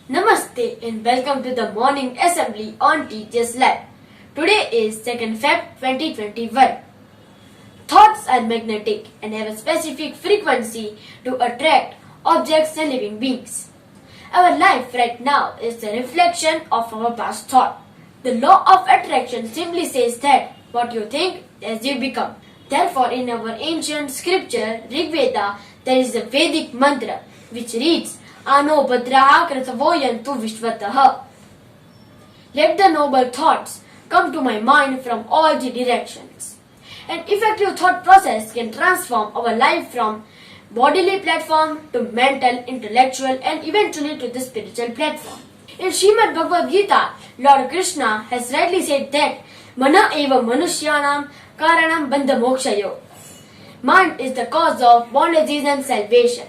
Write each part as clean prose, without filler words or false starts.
Namaste and welcome to the morning assembly on Teachers Lab. Today is 2nd Feb 2021. Thoughts are magnetic and have a specific frequency to attract objects and living beings. Our life right now is a reflection of our past thought. The law of attraction simply says that what you think, as you become. Therefore, in our ancient scripture, Rig Veda, there is a Vedic mantra which reads, Ano Bhadraha Kratavoyantu Vishwataha. Let the noble thoughts come to my mind from all the directions. An effective thought process can transform our life from bodily platform to mental, intellectual and eventually to the spiritual platform. In Srimad Bhagavad Gita, Lord Krishna has rightly said that Mana eva manushyanam karanam bandha mokshayo. Mind is the cause of bondages and salvation.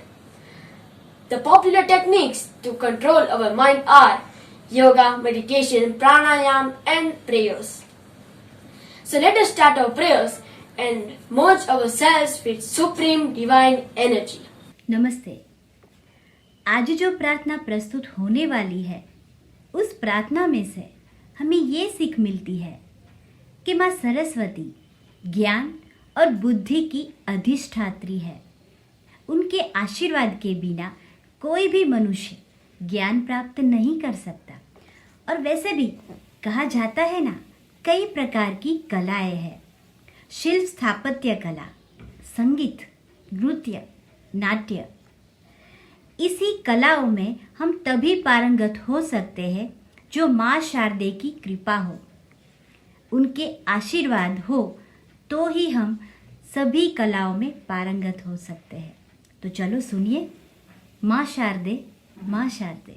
The popular techniques to control our mind are yoga, meditation, pranayam and prayers. So let us start our prayers and merge ourselves with supreme divine energy. नमस्ते। आज जो प्रार्थना प्रस्तुत होने वाली है उस प्रार्थना में से हमें ये सीख मिलती है कि माँ सरस्वती ज्ञान और बुद्धि की अधिष्ठात्री है। उनके आशीर्वाद के बिना कोई भी मनुष्य ज्ञान प्राप्त नहीं कर सकता। और वैसे भी कहा जाता है ना, कई प्रकार की कलाएं हैं। शिल्प स्थापत्य कला, संगीत, नृत्य, नाट्य। इसी कलाओं में हम तभी पारंगत हो सकते हैं जो माँ शारदे की कृपा हो, उनके आशीर्वाद हो तो ही हम सभी कलाओं में पारंगत हो सकते हैं। तो चलो सुनिए, माँ शारदे, माँ शारदे।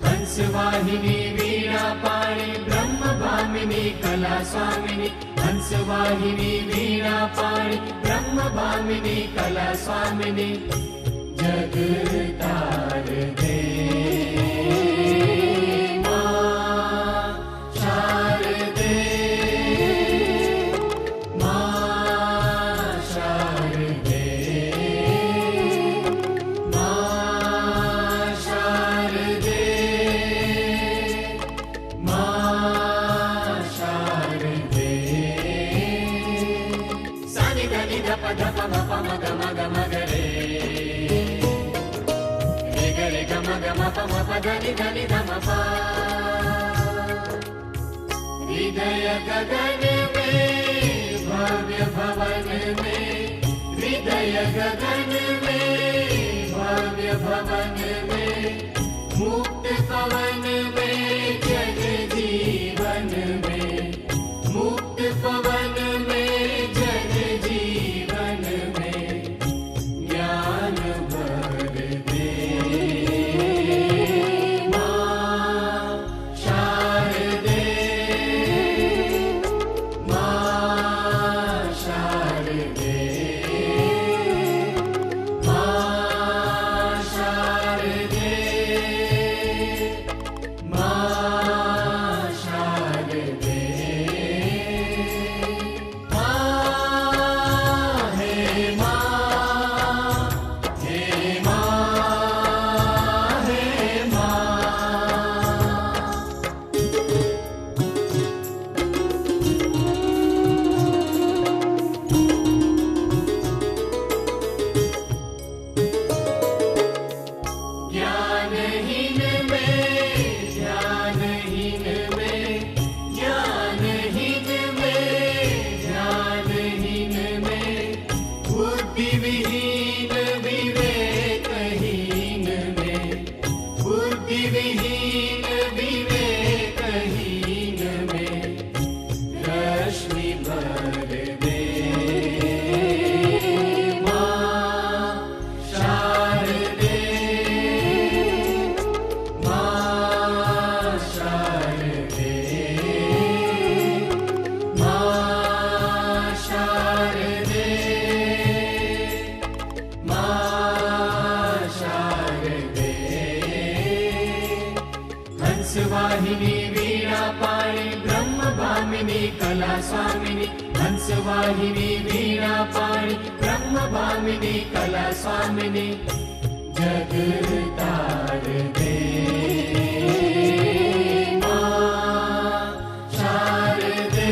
हंसवाहिनी वीणा पाणी ब्रह्म भामिनी कला स्वामिनी। हंसवाहिनी वीणा पाणी ब्रह्म भामिनी कला स्वामिनी। जग तार दे माँ शारदे, माँ शारदे, माँ शारदे, माँ शारदे। सानि धनि धप धप मप मग मग मग रे, रे ग रे ग मग मप मप धनि धनि धम पा। हृदय गगन में भव्य भवन में, हृदय गगन में भव्य भवन में, मुक्त पवन में जग जीवन में, मुक्त पवन में जग जीवन में। ज्ञान भर दे माँ शारदे, माँ शारदे, माँ शारदे, विहीन विवेकहीन में बुद्धि विहीन विवेकहीन में रश्मि भर दे माँ शारदे माँ शारदे माँ शारदे माँ शारदे हंसवाहिनी वीणा पाणि ब्रह्म भामिनी कला स्वामिनी हंसवाहिनी वीणा पाणि ब्रह्म भामिनी कला स्वामिनी जग तारदे माँ शारदे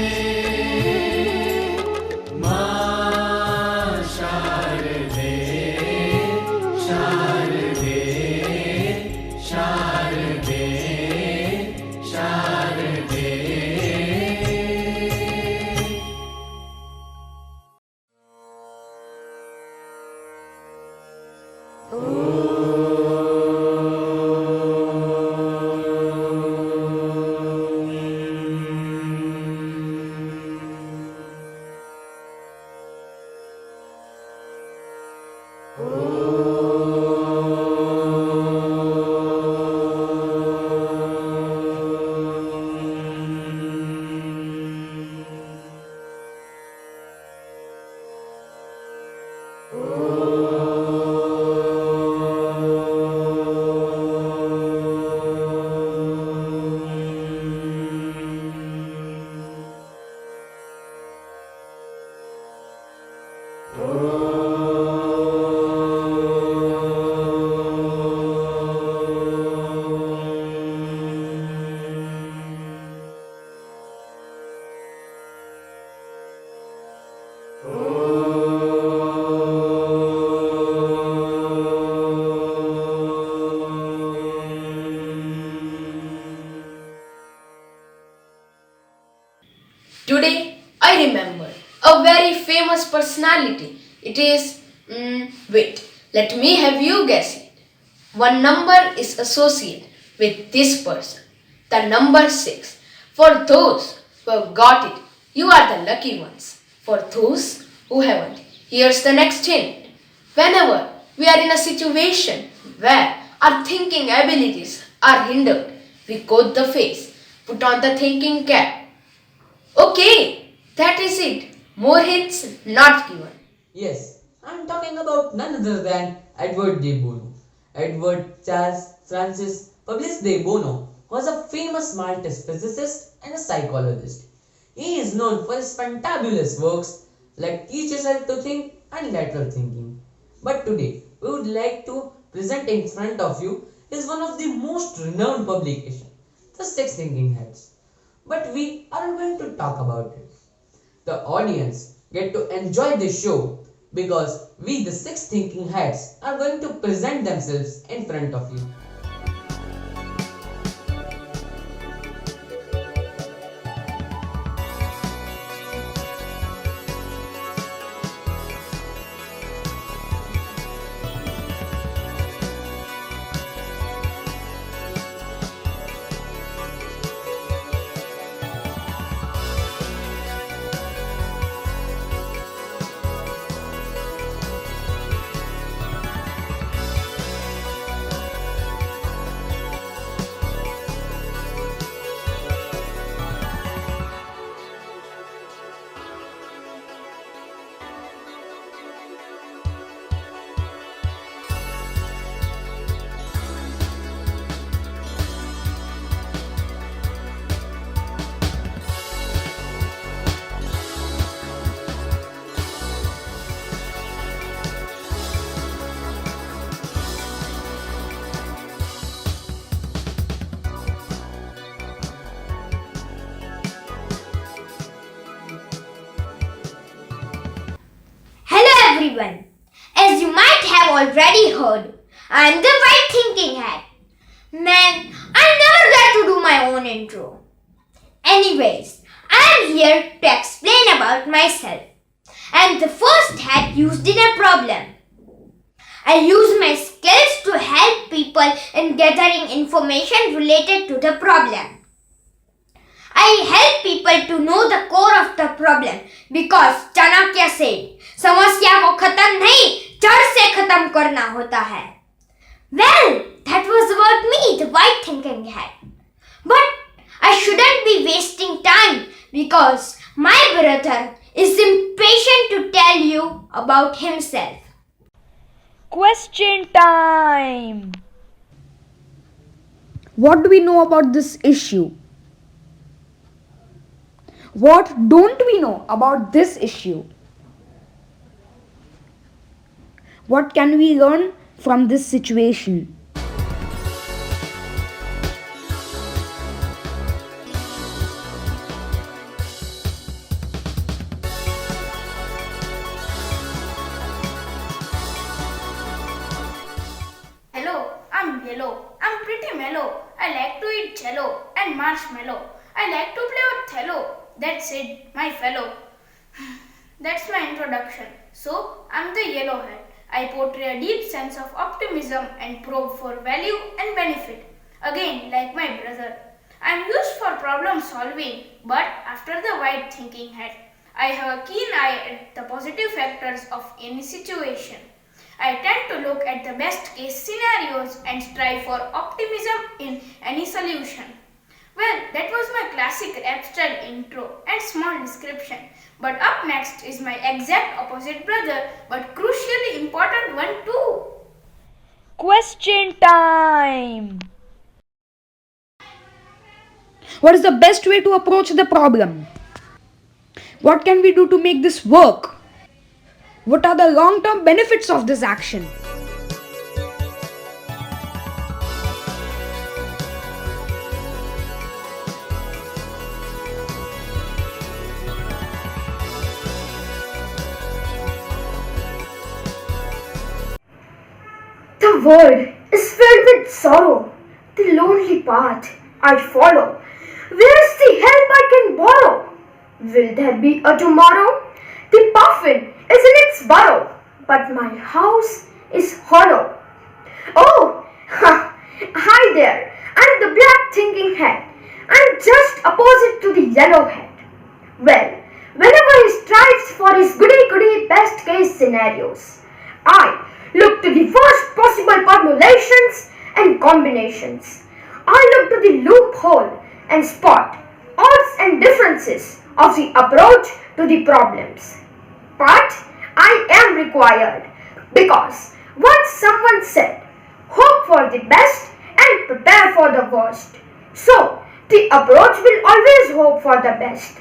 माँ शारदे शारदे शारदे शारदे Today, I remember a very famous personality. It is, wait, let me have you guess it. One number is associated with this person, the number 6. For those who have got it, you are the lucky ones. For those who haven't, here's the next hint. Whenever we are in a situation where our thinking abilities are hindered, we coat the face, put on the thinking cap. Okay, that is it. More hints not given. Yes, I'm talking about none other than Edward de Bono. Edward Charles Francis Publius de Bono was a famous Maltese physicist and a psychologist. He is known for his fantabulous works like Teach Yourself to Think and Lateral Thinking. But today, we would like to present in front of you is one of the most renowned publications, the Six Thinking Hats. But we aren't going to talk about it. The audience get to enjoy this show because we, the Six Thinking Hats, are going to present themselves in front of you. everyone. As you might have already heard, I am the Right Thinking Hat. Man, I never get to do my own intro. Anyways, I am here to explain about myself. I am the first hat used in a problem. I use my skills to help people in gathering information related to the problem. I help people to know the core of the problem because Chanakya said, समस्या को खत्म नहीं, जड़ से खत्म करना होता है. Well, that was about me, the white thinking hat. But I shouldn't be wasting time because my brother is impatient to tell you about himself. Question time. What do we know about this issue? What don't we know about this issue? What can we learn from this situation? Hello, I'm yellow. I'm pretty mellow. I like to eat jello and marshmallow. I like to play Othello. That's it, my fellow. That's my introduction. So, I'm the yellow hat. I portray a deep sense of optimism and probe for value and benefit. Again, like my brother. I'm used for problem solving, but after the white thinking hat, I have a keen eye at the positive factors of any situation. I tend to look at the best case scenarios and strive for optimism in any solution. Well, that was my classic rap style intro and small description. But up next is my exact opposite brother, but crucially important one too. Question time. What is the best way to approach the problem? What can we do to make this work? What are the long-term benefits of this action? The world is filled with sorrow, the lonely path I follow. Where's the help I can borrow? Will there be a tomorrow? The puffin is in its burrow, but my house is hollow. Oh, hi there, I'm the black thinking head. I'm just opposite to the yellow head. Well, whenever he strives for his goody-goody best case scenarios, I look to the worst possible formulations and combinations. I look to the loophole and spot odds and differences of the approach to the problems. But I am required because once someone said, hope for the best and prepare for the worst. So, the approach will always hope for the best,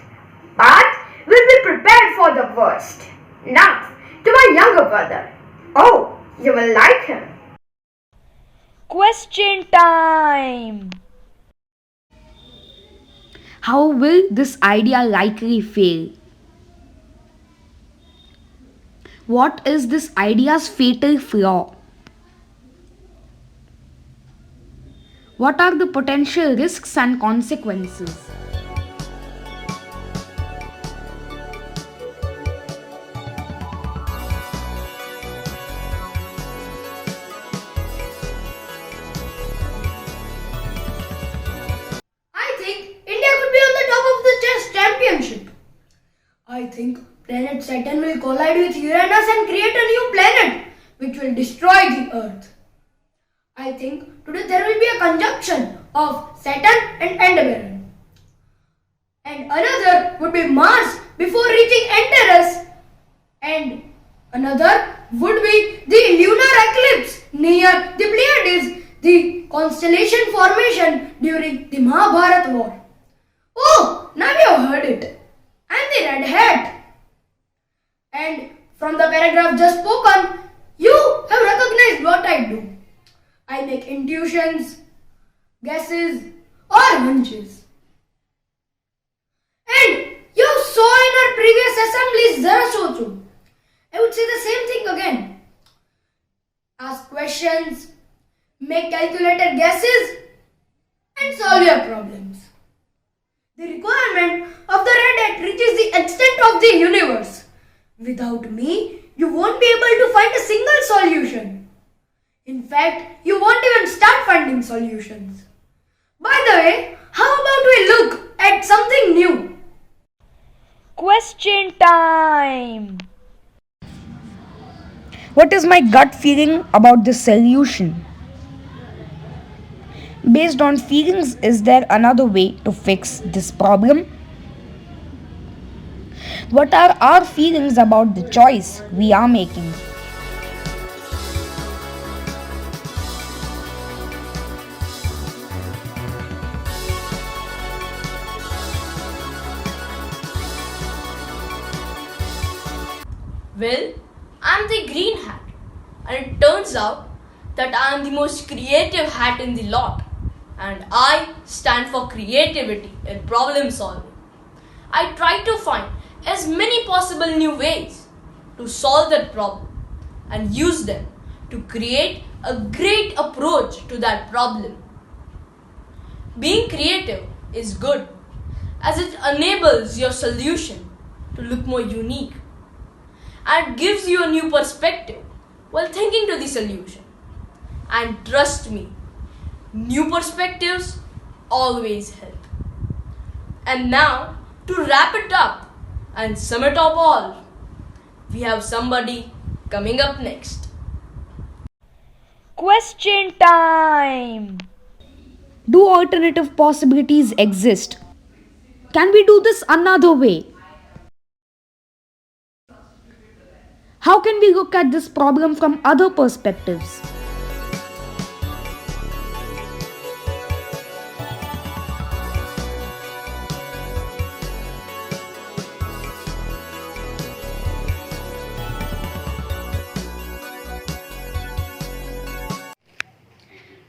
but will be prepared for the worst. Now, to my younger brother. Oh, you will like him. Question time. How will this idea likely fail? What is this idea's fatal flaw? What are the potential risks and consequences? I think India could be on the top of the chess championship. I think planet Saturn will collide with Uranus and create a new planet which will destroy the Earth. I think today there will be a conjunction of Saturn and Aldebaran. And another would be Mars before reaching Antares. And another would be the lunar eclipse near the Pleiades, the constellation formation during the Mahabharata war. Oh, now you have heard it. I'm the red hat. And from the paragraph just spoken, you have recognized what I do. I make intuitions, guesses, or hunches. And you saw in our previous assemblies Zara Sochu. I would say the same thing again. Ask questions, make calculated guesses, and solve your problems. The requirement of the red hat reaches the extent of the universe. Without me, you won't be able to find a single solution. In fact, you won't even start finding solutions. By the way, how about we look at something new? Question time. What is my gut feeling about this solution? Based on feelings, is there another way to fix this problem? What are our feelings about the choice we are making? Well, I'm the green hat, and it turns out that I am the most creative hat in the lot, and I stand for creativity in problem solving. I try to find as many possible new ways to solve that problem and use them to create a great approach to that problem. Being creative is good as it enables your solution to look more unique and gives you a new perspective while thinking to the solution. And trust me, new perspectives always help. And now, to wrap it up and sum it up all, we have somebody coming up next. Question time. Do alternative possibilities exist? Can we do this another way? How can we look at this problem from other perspectives?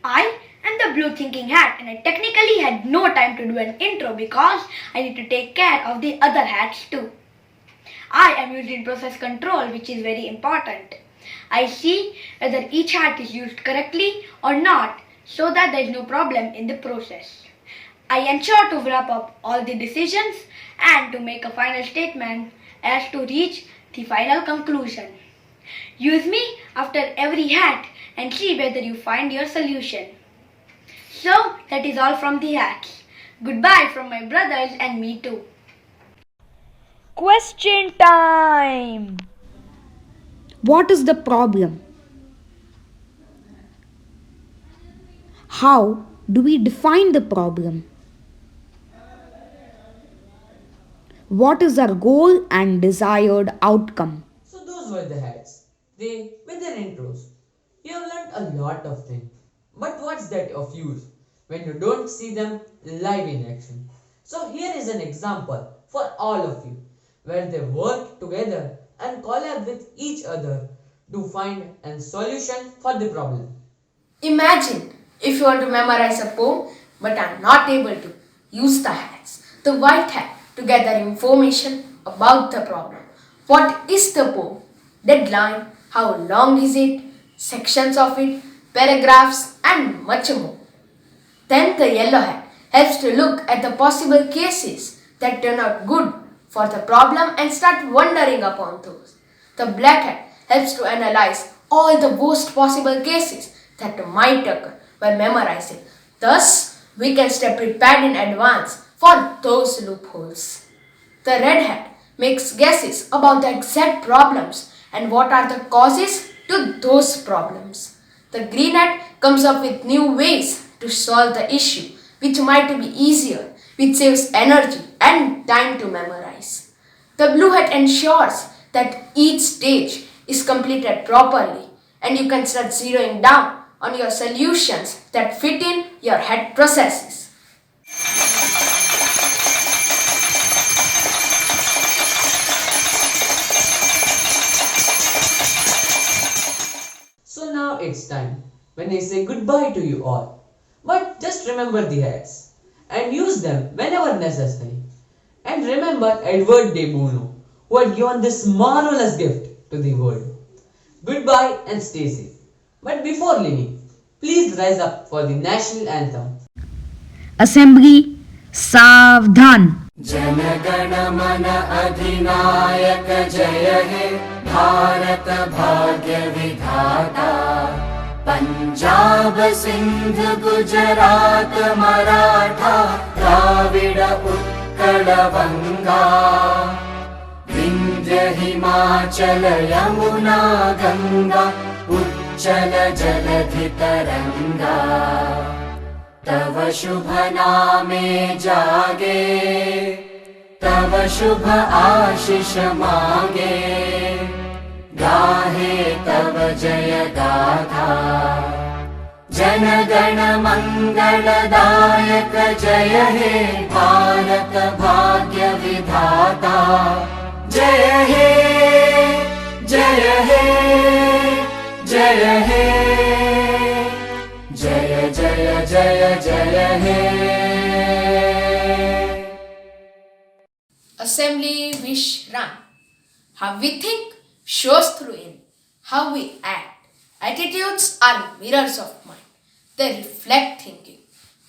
I am the blue thinking hat, and I technically had no time to do an intro because I need to take care of the other hats too. I am using process control, which is very important. I see whether each hat is used correctly or not so that there is no problem in the process. I ensure to wrap up all the decisions and to make a final statement as to reach the final conclusion. Use me after every hat and see whether you find your solution. So that is all from the hats. Goodbye from my brothers and me too. Question time. What is the problem? How do we define the problem? What is our goal and desired outcome? So those were the hats. They with their intros. You have learned a lot of things. But what's that of use when you don't see them live in action? So here is an example for all of you where they work together and collab with each other to find a solution for the problem. Imagine if you want to memorize a poem but are not able to. Use the hats. The white hat to gather information about the problem. What is the poem? Deadline? How long is it? Sections of it? Paragraphs? And much more. Then the yellow hat helps to look at the possible cases that turn out good for the problem and start wondering upon those. The black hat helps to analyze all the worst possible cases that might occur by memorizing. Thus, we can stay prepared in advance for those loopholes. The red hat makes guesses about the exact problems and what are the causes to those problems. The green hat comes up with new ways to solve the issue, which might be easier, which saves energy and time to memorize. The blue hat ensures that each stage is completed properly and you can start zeroing down on your solutions that fit in your head processes. So now it's time when I say goodbye to you all. But just remember the hats and use them whenever necessary. And remember Edward de Bono, who had given this marvelous gift to the world. Goodbye and stay safe. But before leaving, please rise up for the national anthem. Assembly, Savdhan. जनगण मन अधिनायक जय हे भारत भाग्य विधाता पंजाब सिंध गुजरात मराठा द्राविड उत्कल बंगा विंध्य हिमाचल यमुना गंगा उच्चल जलधि तरंगा तव शुभ नामे जागे तव शुभ आशीष मांगे गाहे तव जय गाथा जन गण मंगलदायक जय हे भारत भाग्य विधाता जय हे जय हे जय हे जय जय जय जय हे Assembly wish run. How we think shows through in how we act. Attitudes are mirrors of mind. They reflect thinking.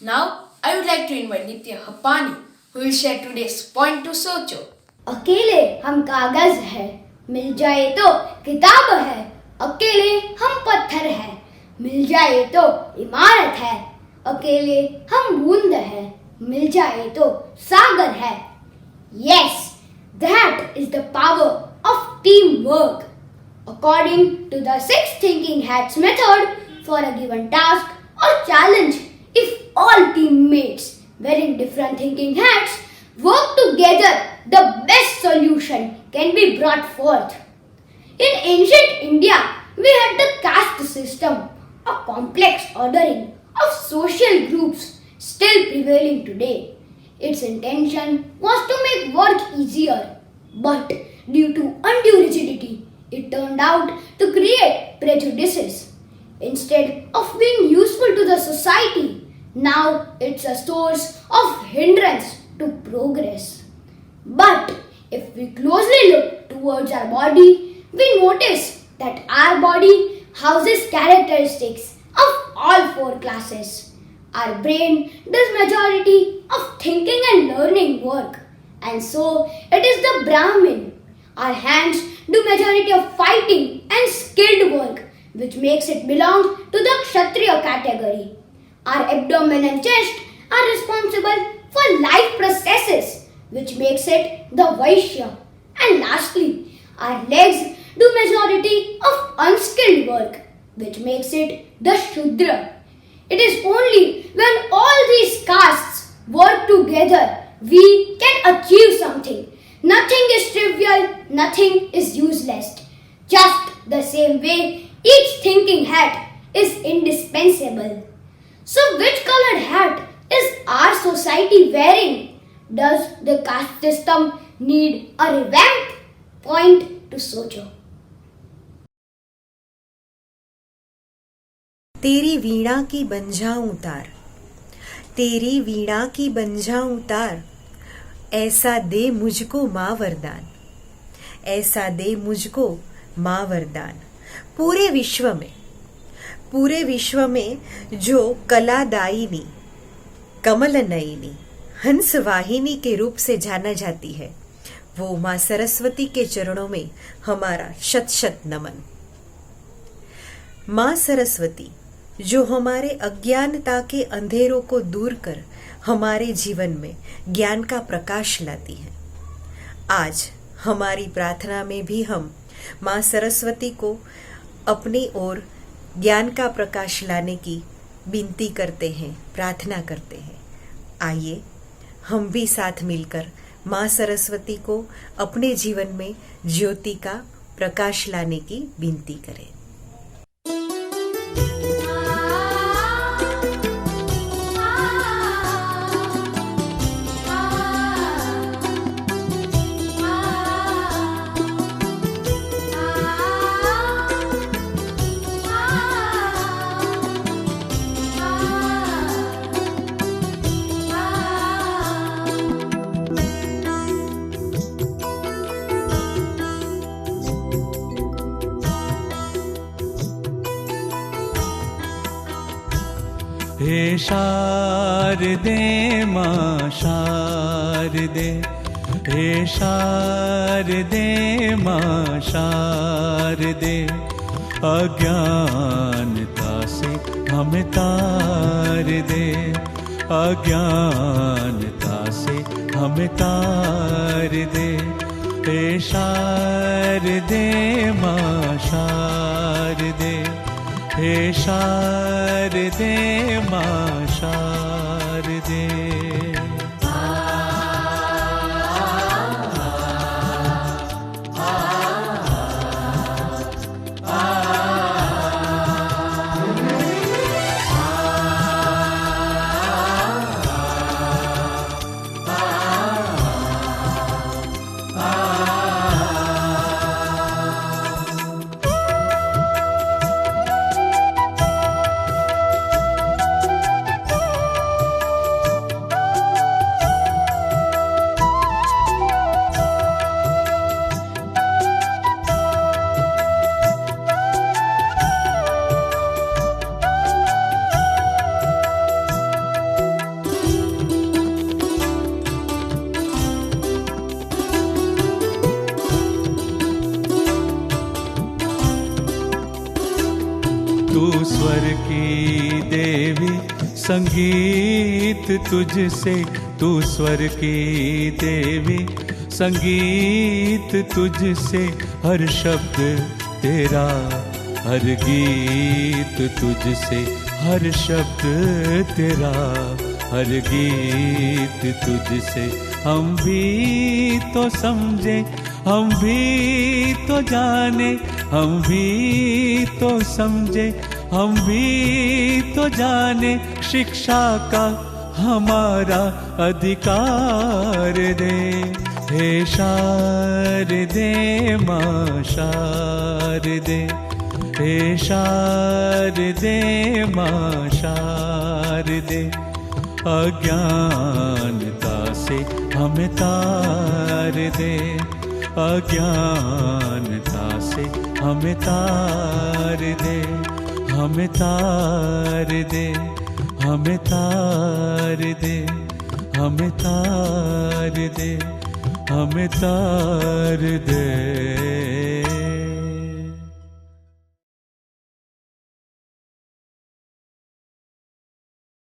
Now, I would like to invite Nitya Hapani, who will share today's point to Socho. अकेले हम कागज है, मिल जाए तो किताब है. अकेले हम पत्थर है, मिल जाए तो इमारत है. अकेले हम बूंद है, मिल जाए तो सागर है. Yes, that is the power of teamwork. According to the 6 thinking hats method, for a given task or challenge, if all teammates wearing different thinking hats work together, the best solution can be brought forth. In ancient India, we had the caste system, a complex ordering of social groups still prevailing today. Its intention was to make work easier, but due to undue rigidity, it turned out to create prejudices. Instead of being useful to the society, now it's a source of hindrance to progress. But if we closely look towards our body, we notice that our body houses characteristics of all 4 classes. Our brain does majority of thinking and learning work, and so it is the Brahmin. Our hands do majority of fighting and skilled work, which makes it belong to the Kshatriya category. Our abdomen and chest are responsible for life processes, which makes it the Vaishya. And lastly, our legs do majority of unskilled work, which makes it the Shudra. It is only when all these castes work together we can achieve something. Nothing is trivial, nothing is useless. Just the same way, each thinking hat is indispensable. So which colored hat is our society wearing? Does the caste system need a revamp? Point to Socho. तेरी वीणा की बन जाऊं तार, तेरी वीणा की बन जाऊं तार, ऐसा दे मुझको माँ वरदान, ऐसा दे मुझको माँ वरदान. पूरे विश्व में जो कलादायिनी, कमलनयिनी, हंसवाहिनी के रूप से जाना जाती है, वो माँ सरस्वती के चरणों में हमारा शत शत नमन. माँ सरस्वती जो हमारे अज्ञानता के अंधेरों को दूर कर हमारे जीवन में ज्ञान का प्रकाश लाती है. आज हमारी प्रार्थना में भी हम माँ सरस्वती को अपनी ओर ज्ञान का प्रकाश लाने की विनती करते हैं, प्रार्थना करते हैं. आइए हम भी साथ मिलकर माँ सरस्वती को अपने जीवन में ज्योति का प्रकाश लाने की विनती करें. हे शारदे माँ शारदे, हे शारदे माँ शारदे, अज्ञानता से हमें तार दे, अज्ञानता से हमें तार दे। हे शारदे माँ शारदे, हे शारदे माँ शारदे। तू स्वर की देवी, संगीत तुझसे, तू स्वर की देवी, संगीत तुझसे, हर शब्द तेरा, हर गीत तुझसे, हर शब्द तेरा, हर गीत तुझसे। हम भी तो समझे, हम भी तो जाने, हम भी तो समझे, हम भी तो जाने, शिक्षा का हमारा अधिकार दे। हे शारदे माँ शारदे, हे शारदे माँ शारदे। अज्ञानता से हमें तार दे, अज्ञानता से हमें तार दे, हमें तार दे, हमें तार दे, हमें तार दे, हमें तार दे।